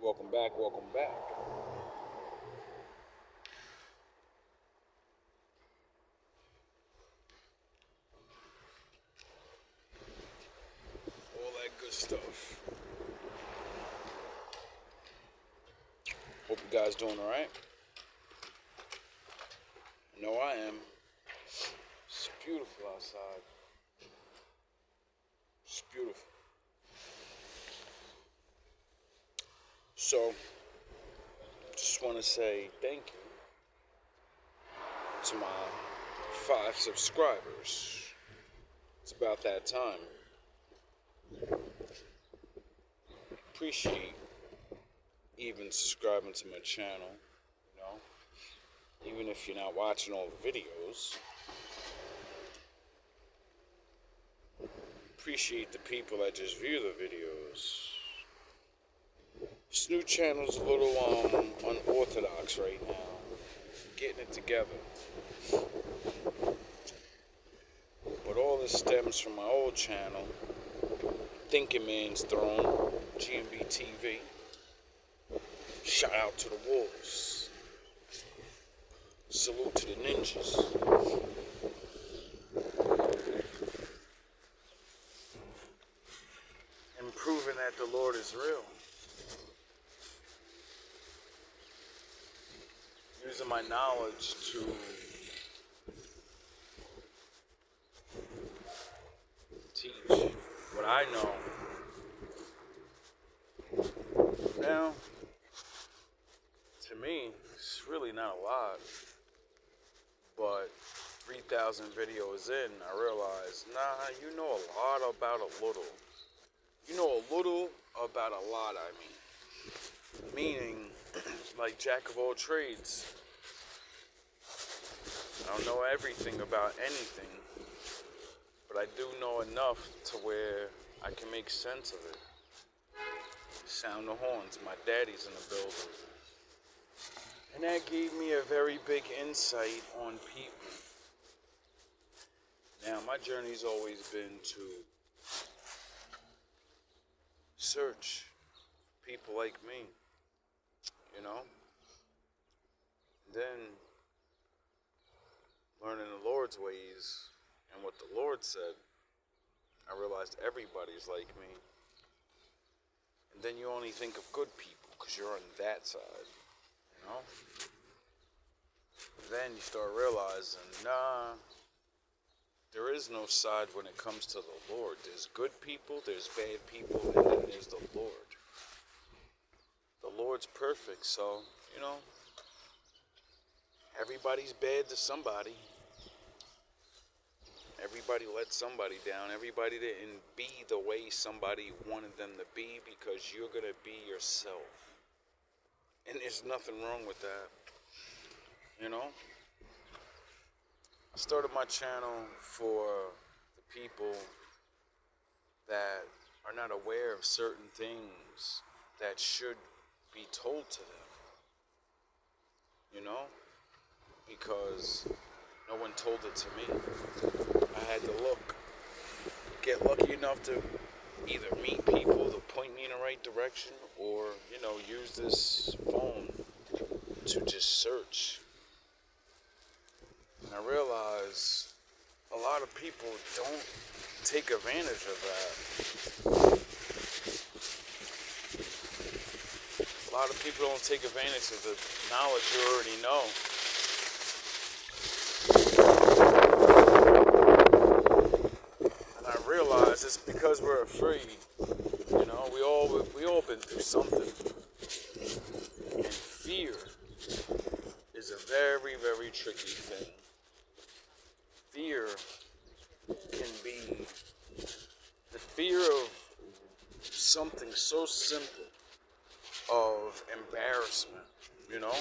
Welcome back, welcome back. All that good stuff. Hope you guys doing alright. I know I am. It's beautiful outside. It's beautiful. So, just want to say thank you to my 5 subscribers. It's about that time. Appreciate even subscribing to my channel, you know. Even if you're not watching all the videos. Appreciate the people that just view the videos. This new channel's a little unorthodox right now. Getting it together. But all this stems from my old channel, Thinking Man's Throne, GMB TV. Shout out to the wolves. Salute to the ninjas. And proving that the Lord is real. Using my knowledge to teach what I know. Now, to me, it's really not a lot. But 3,000 videos in, I realized, nah, you know a lot about a little. You know a little about a lot, I mean. Meaning, like jack of all trades. I don't know everything about anything, but I do know enough to where I can make sense of it. Sound the horns, my daddy's in the building. And that gave me a very big insight on people. Now, my journey's always been to search people like me, you know? Then, learning the Lord's ways and what the Lord said, I realized everybody's like me. And then you only think of good people because you're on that side, you know? Then you start realizing, nah, there is no side when it comes to the Lord. There's good people, there's bad people, and then there's the Lord. The Lord's perfect, so, you know, everybody's bad to somebody. Everybody let somebody down. Everybody didn't be the way somebody wanted them to be because you're going to be yourself. And there's nothing wrong with that. You know? I started my channel for the people that are not aware of certain things that should be told to them. You know? Because no one told it to me. I had to get lucky enough to either meet people to point me in the right direction or, you know, use this phone to just search. And I realize a lot of people don't take advantage of that. A lot of people don't take advantage of the knowledge you already know. And I realize it's because we're afraid. You know, we all been through something. And fear is a very, very tricky thing. Fear can be the fear of something so simple, of embarrassment, you know,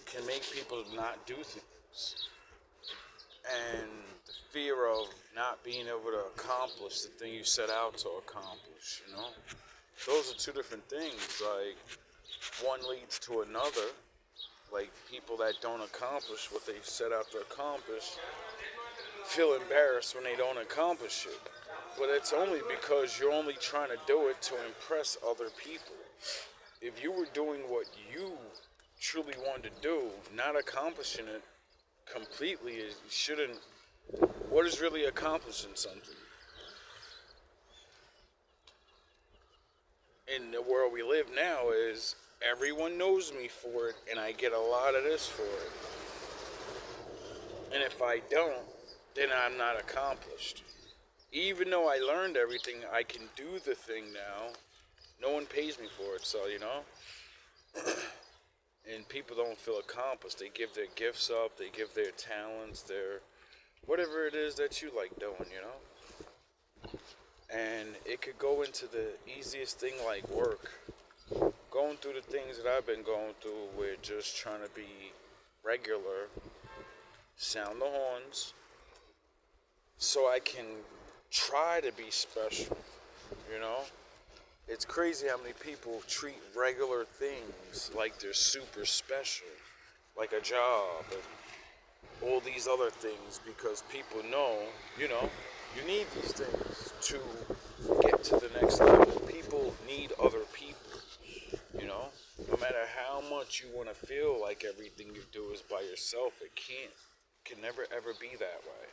can make people not do things. And the fear of not being able to accomplish the thing you set out to accomplish, you know. Those are two different things. Like, one leads to another. Like, people that don't accomplish what they set out to accomplish feel embarrassed when they don't accomplish it. But it's only because you're only trying to do it to impress other people. if you were doing what you truly wanted to do, not accomplishing it completely, is shouldn't. What is really accomplishing something? In the world we live now is everyone knows me for it, and I get a lot of this for it. And if I don't, then I'm not accomplished. Even though I learned everything, I can do the thing now. No one pays me for it, so and people don't feel accomplished. They give their gifts up, they give their talents, their whatever it is that you like doing. And it could go into the easiest thing like work. Going through the things that I've been going through with just trying to be regular, sound the horns, so I can try to be special. It's crazy how many people treat regular things like they're super special, like a job and all these other things, because people know, you need these things to get to the next level. People need other people. No matter how much you want to feel like everything you do is by yourself, it can never ever be that way.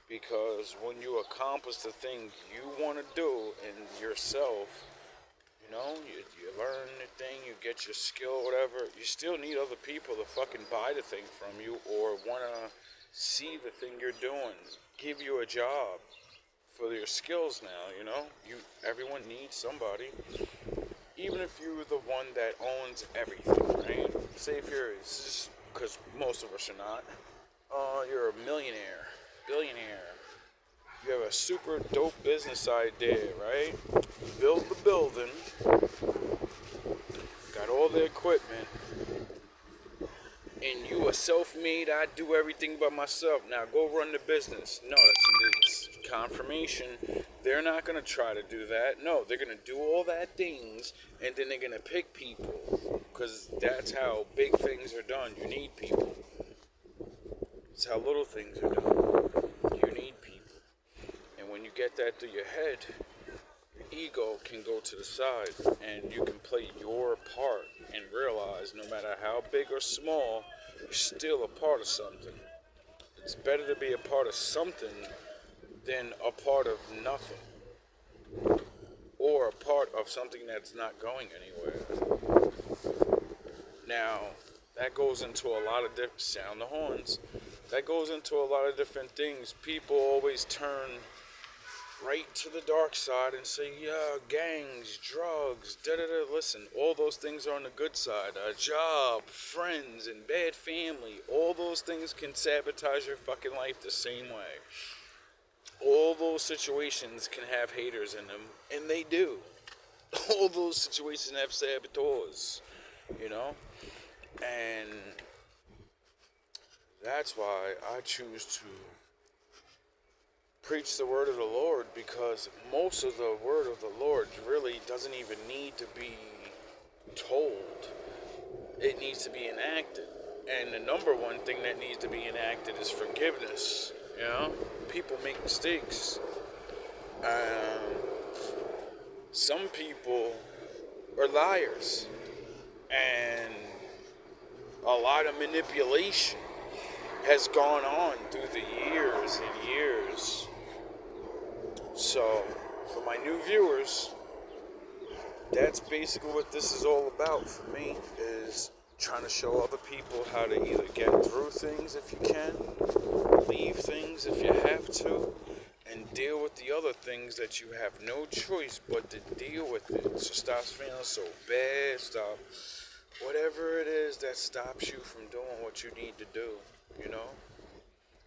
Because when you accomplish the thing you want to do in yourself, you learn the thing, you get your skill, whatever, you still need other people to fucking buy the thing from you or want to see the thing you're doing, give you a job for your skills now. Everyone needs somebody. Even if you're the one that owns everything, right? Say if you're, because most of us are not, you're a millionaire, billionaire. You have a super dope business idea, right? Build the building, got all the equipment, and you are self-made. I do everything by myself. Now go run the business. No, it's confirmation. They're not going to try to do that. No, they're going to do all that things, and then they're going to pick people, because that's how big things are done. You need people. It's how little things are done. You need people. And when you get that through your head, your ego can go to the side, and you can play your part and realize no matter how big or small, you're still a part of something. It's better to be a part of something than a part of nothing, or a part of something that's not going anywhere. Now, that goes into a lot of different, sound the horns, that goes into a lot of different things. People always turn right to the dark side and say, yeah, gangs, drugs, da-da-da. Listen, all those things are on the good side. A job, friends, and bad family, all those things can sabotage your fucking life the same way. All those situations can have haters in them, and they do. All those situations have saboteurs, and that's why I choose to preach the word of the Lord, because most of the word of the Lord really doesn't even need to be told. It needs to be enacted. And the number one thing that needs to be enacted is forgiveness. People make mistakes. Some people are liars. And a lot of manipulation has gone on through the years and years. So, for my new viewers, that's basically what this is all about for me, is trying to show other people how to either get through things if you can, leave things if you have to, and deal with the other things that you have no choice but to deal with it. So stop feeling so bad, stop whatever it is that stops you from doing what you need to do,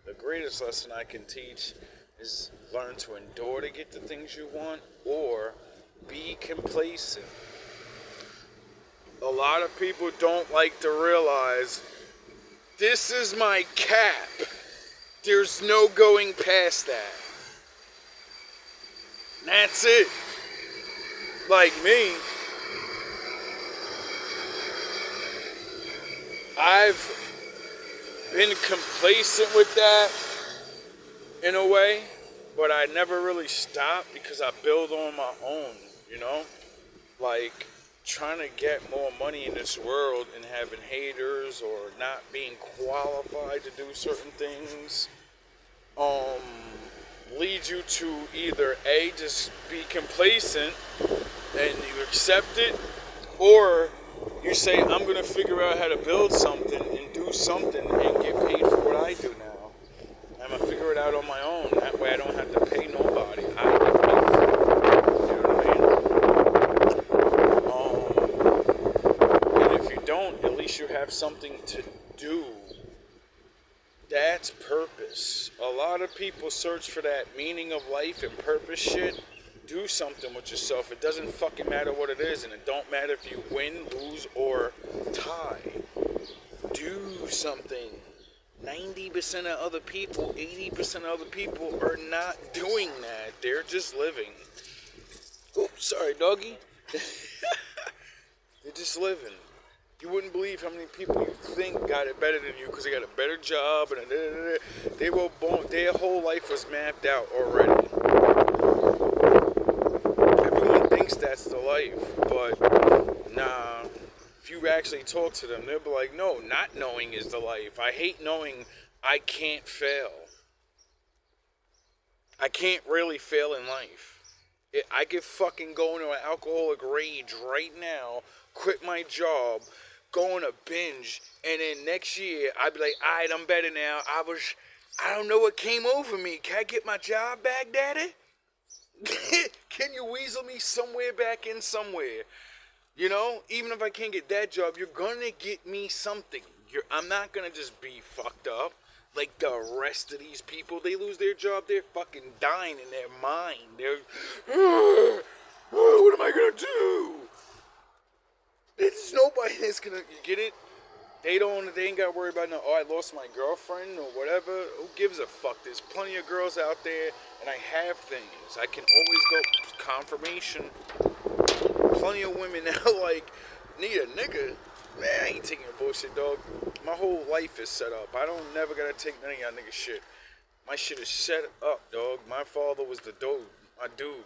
The greatest lesson I can teach is learn to endure to get the things you want, or be complacent. A lot of people don't like to realize this is my cap. There's no going past that. That's it. Like me, I've been complacent with that in a way, but I never really stopped because I build on my own, like trying to get more money in this world and having haters or not being qualified to do certain things leads you to either A, just be complacent and you accept it, or you say, I'm going to figure out how to build something and do something and get paid for what I do now. I'm going to figure it out on my own. That way I don't have to pay nobody. I get paid for it. You know what I mean? And if you don't, at least you have something to do. That's purpose. A lot of people search for that meaning of life and purpose shit. Do something with yourself. It doesn't fucking matter what it is, and it don't matter if you win, lose, or tie. Do something. 90% of other people, 80% of other people are not doing that. They're just living. Oops, sorry, doggy. They're just living. You wouldn't believe how many people you think got it better than you because they got a better job and they were born. Their whole life was mapped out already. Everyone thinks that's the life, but nah. If you actually talk to them, they'll be like, "No, not knowing is the life. I hate knowing I can't fail. I can't really fail in life. I could fucking go into an alcoholic rage right now, quit my job, go on a binge, and then next year I'd be like, alright, I'm better now. I don't know what came over me. Can I get my job back, daddy? Can you weasel me somewhere back in somewhere? You know, even if I can't get that job, you're gonna get me something. I'm not gonna just be fucked up like the rest of these people. They lose their job, they're fucking dying in their mind. They're, what am I gonna do? There's nobody that's gonna, you get it? They ain't gotta worry about no, I lost my girlfriend or whatever. Who gives a fuck? There's plenty of girls out there, and I have things. I can always go, confirmation. Plenty of women now, like, need a nigga. Man, I ain't taking your bullshit, dog. My whole life is set up. I don't never gotta take none of y'all nigga shit. My shit is set up, dog. My father was the dude. My dude.